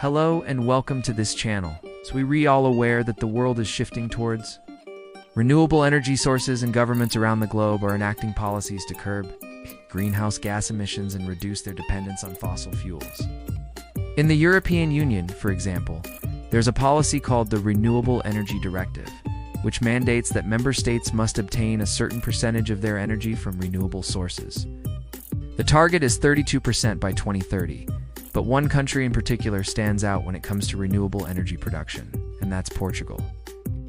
Hello and welcome to this channel. So we all aware that the world is shifting towards renewable energy sources, and governments around the globe are enacting policies to curb greenhouse gas emissions and reduce their dependence on fossil fuels. In the European Union, for example, there's a policy called the Renewable Energy Directive, which mandates that member states must obtain a certain percentage of their energy from renewable sources. The target is 32% by 2030, but one country in particular stands out when it comes to renewable energy production, and that's Portugal.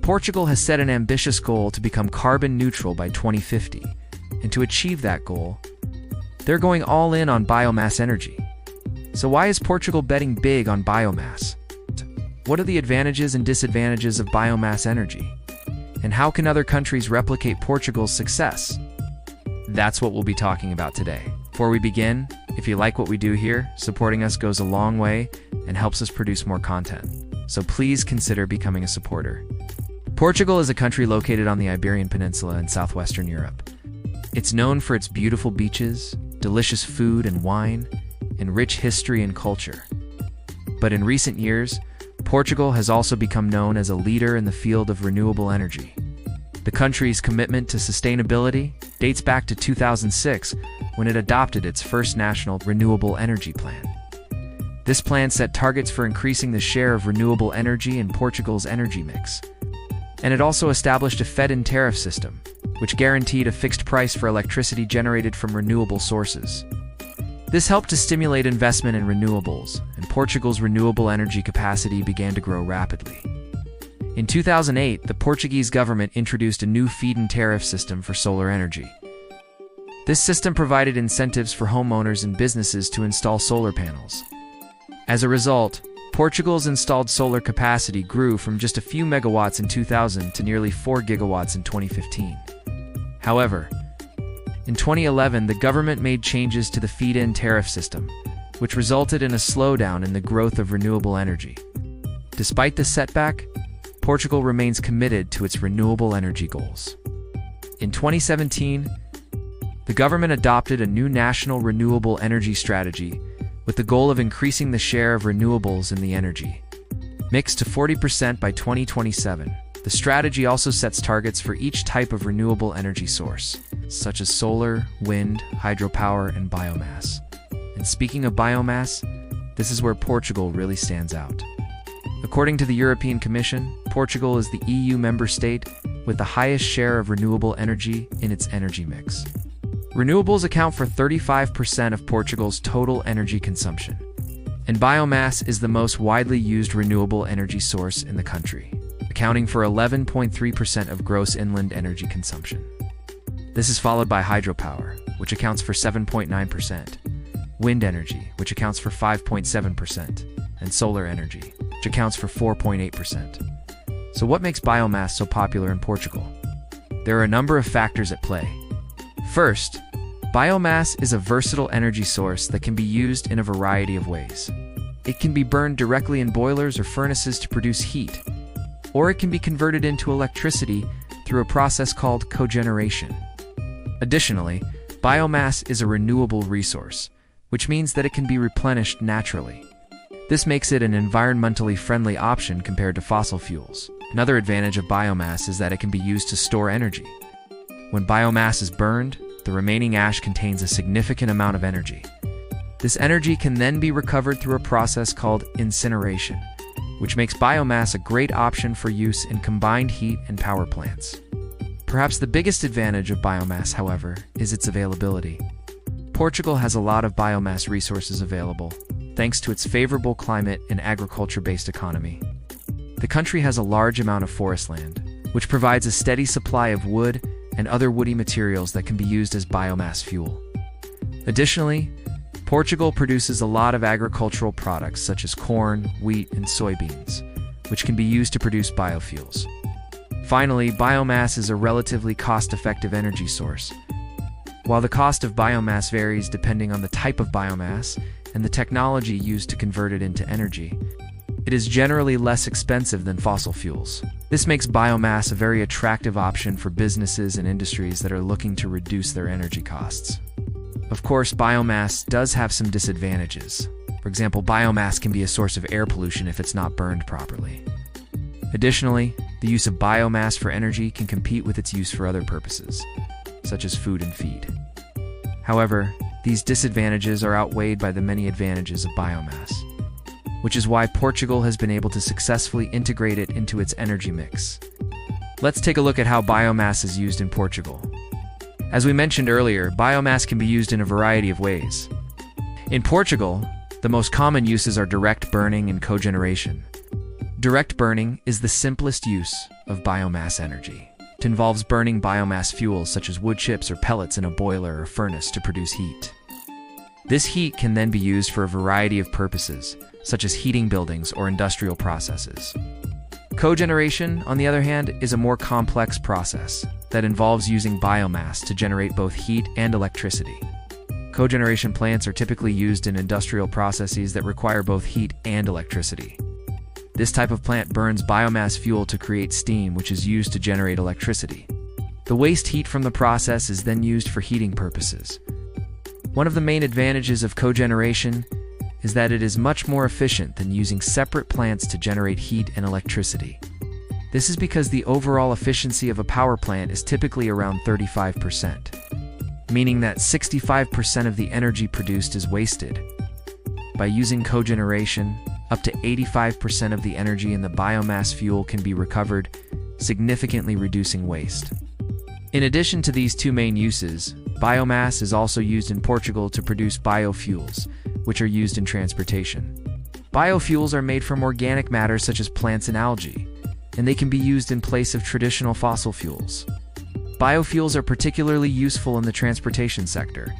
Portugal has set an ambitious goal to become carbon neutral by 2050, and to achieve that goal, they're going all in on biomass energy. So why is Portugal betting big on biomass? What are the advantages and disadvantages of biomass energy? And how can other countries replicate Portugal's success? That's what we'll be talking about today. Before we begin, if you like what we do here, supporting us goes a long way and helps us produce more content. So please consider becoming a supporter. Portugal is a country located on the Iberian Peninsula in southwestern Europe. It's known for its beautiful beaches, delicious food and wine, and rich history and culture. But in recent years, Portugal has also become known as a leader in the field of renewable energy. The country's commitment to sustainability dates back to 2006, when it adopted its first national renewable energy plan. This plan set targets for increasing the share of renewable energy in Portugal's energy mix. And it also established a feed-in tariff system, which guaranteed a fixed price for electricity generated from renewable sources. This helped to stimulate investment in renewables, and Portugal's renewable energy capacity began to grow rapidly. In 2008, the Portuguese government introduced a new feed-in tariff system for solar energy. This system provided incentives for homeowners and businesses to install solar panels. As a result, Portugal's installed solar capacity grew from just a few megawatts in 2000 to nearly 4 gigawatts in 2015. However, in 2011, the government made changes to the feed-in tariff system, which resulted in a slowdown in the growth of renewable energy. Despite this setback, Portugal remains committed to its renewable energy goals. In 2017, the government adopted a new national renewable energy strategy with the goal of increasing the share of renewables in the energy mix to 40% by 2027. The strategy also sets targets for each type of renewable energy source, such as solar, wind, hydropower, and biomass. And speaking of biomass, this is where Portugal really stands out. According to the European Commission, Portugal is the EU member state with the highest share of renewable energy in its energy mix. Renewables account for 35% of Portugal's total energy consumption, and biomass is the most widely used renewable energy source in the country, accounting for 11.3% of gross inland energy consumption. This is followed by hydropower, which accounts for 7.9%, wind energy, which accounts for 5.7%, and solar energy, which accounts for 4.8%. So what makes biomass so popular in Portugal? There are a number of factors at play. First, biomass is a versatile energy source that can be used in a variety of ways. It can be burned directly in boilers or furnaces to produce heat, or it can be converted into electricity through a process called cogeneration. Additionally, biomass is a renewable resource, which means that it can be replenished naturally. This makes it an environmentally friendly option compared to fossil fuels. Another advantage of biomass is that it can be used to store energy. When biomass is burned, the remaining ash contains a significant amount of energy. This energy can then be recovered through a process called incineration, which makes biomass a great option for use in combined heat and power plants. Perhaps the biggest advantage of biomass, however, is its availability. Portugal has a lot of biomass resources available, thanks to its favorable climate and agriculture-based economy. The country has a large amount of forest land, which provides a steady supply of wood and other woody materials that can be used as biomass fuel. Additionally, Portugal produces a lot of agricultural products such as corn, wheat, and soybeans, which can be used to produce biofuels. Finally, biomass is a relatively cost-effective energy source. While the cost of biomass varies depending on the type of biomass and the technology used to convert it into energy, it is generally less expensive than fossil fuels. This makes biomass a very attractive option for businesses and industries that are looking to reduce their energy costs. Of course, biomass does have some disadvantages. For example, biomass can be a source of air pollution if it's not burned properly. Additionally, the use of biomass for energy can compete with its use for other purposes, such as food and feed. However, these disadvantages are outweighed by the many advantages of biomass, which is why Portugal has been able to successfully integrate it into its energy mix. Let's take a look at how biomass is used in Portugal. As we mentioned earlier, biomass can be used in a variety of ways. In Portugal, the most common uses are direct burning and cogeneration. Direct burning is the simplest use of biomass energy. It involves burning biomass fuels such as wood chips or pellets in a boiler or furnace to produce heat. This heat can then be used for a variety of purposes, such as heating buildings or industrial processes. Cogeneration, on the other hand, is a more complex process that involves using biomass to generate both heat and electricity. Cogeneration plants are typically used in industrial processes that require both heat and electricity. This type of plant burns biomass fuel to create steam, which is used to generate electricity. The waste heat from the process is then used for heating purposes. One of the main advantages of cogeneration is that it is much more efficient than using separate plants to generate heat and electricity. This is because the overall efficiency of a power plant is typically around 35%. Meaning that 65% of the energy produced is wasted. By using cogeneration, up to 85% of the energy in the biomass fuel can be recovered, significantly reducing waste. In addition to these two main uses, biomass is also used in Portugal to produce biofuels, which are used in transportation. Biofuels are made from organic matter such as plants and algae, and they can be used in place of traditional fossil fuels. Biofuels are particularly useful in the transportation sector,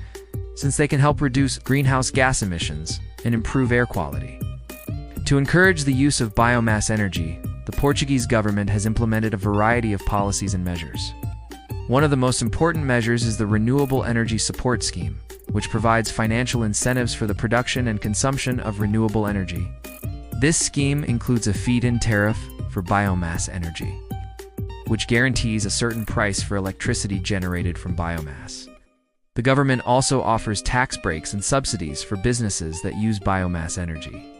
since they can help reduce greenhouse gas emissions and improve air quality. To encourage the use of biomass energy, the Portuguese government has implemented a variety of policies and measures. One of the most important measures is the Renewable Energy Support Scheme, which provides financial incentives for the production and consumption of renewable energy. This scheme includes a feed-in tariff for biomass energy, which guarantees a certain price for electricity generated from biomass. The government also offers tax breaks and subsidies for businesses that use biomass energy.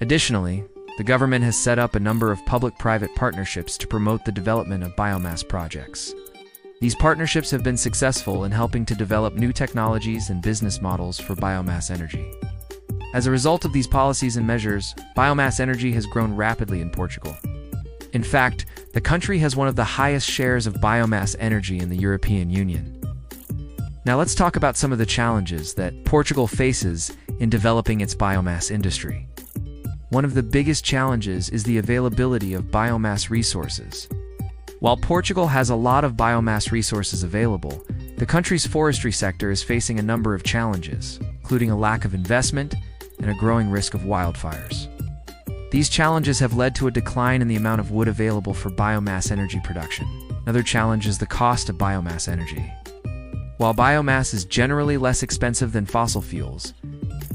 Additionally, the government has set up a number of public-private partnerships to promote the development of biomass projects. These partnerships have been successful in helping to develop new technologies and business models for biomass energy. As a result of these policies and measures, biomass energy has grown rapidly in Portugal. In fact, the country has one of the highest shares of biomass energy in the European Union. Now let's talk about some of the challenges that Portugal faces in developing its biomass industry. One of the biggest challenges is the availability of biomass resources. While Portugal has a lot of biomass resources available, the country's forestry sector is facing a number of challenges, including a lack of investment and a growing risk of wildfires. These challenges have led to a decline in the amount of wood available for biomass energy production. Another challenge is the cost of biomass energy. While biomass is generally less expensive than fossil fuels,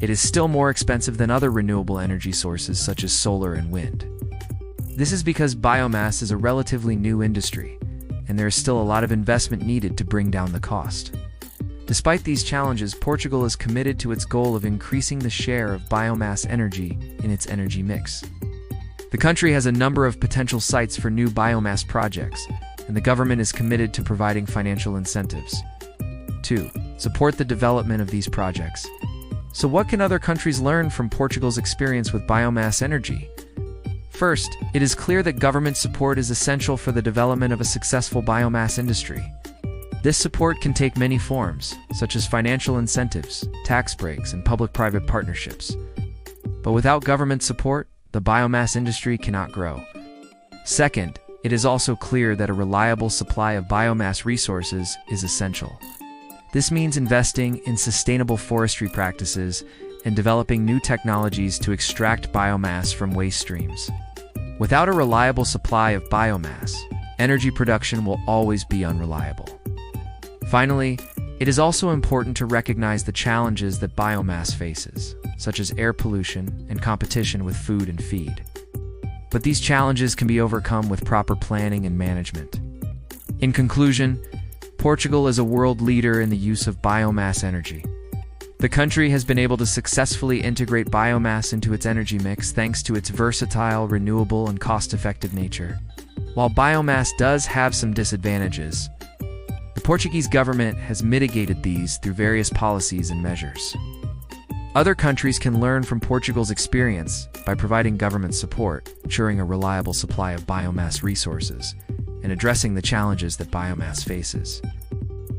it is still more expensive than other renewable energy sources such as solar and wind. This is because biomass is a relatively new industry, and there is still a lot of investment needed to bring down the cost. Despite these challenges, Portugal is committed to its goal of increasing the share of biomass energy in its energy mix. The country has a number of potential sites for new biomass projects, and the government is committed to providing financial incentives to support the development of these projects. So what can other countries learn from Portugal's experience with biomass energy? First, it is clear that government support is essential for the development of a successful biomass industry. This support can take many forms, such as financial incentives, tax breaks, and public-private partnerships. But without government support, the biomass industry cannot grow. Second, it is also clear that a reliable supply of biomass resources is essential. This means investing in sustainable forestry practices and developing new technologies to extract biomass from waste streams. Without a reliable supply of biomass, energy production will always be unreliable. Finally, it is also important to recognize the challenges that biomass faces, such as air pollution and competition with food and feed. But these challenges can be overcome with proper planning and management. In conclusion, Portugal is a world leader in the use of biomass energy. The country has been able to successfully integrate biomass into its energy mix thanks to its versatile, renewable, and cost-effective nature. While biomass does have some disadvantages, the Portuguese government has mitigated these through various policies and measures. Other countries can learn from Portugal's experience by providing government support, ensuring a reliable supply of biomass resources, and addressing the challenges that biomass faces.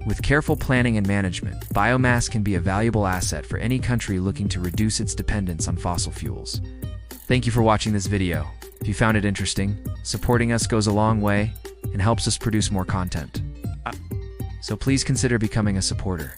With careful planning and management, biomass can be a valuable asset for any country looking to reduce its dependence on fossil fuels. Thank you for watching this video. If you found it interesting, supporting us goes a long way and helps us produce more content. So please consider becoming a supporter.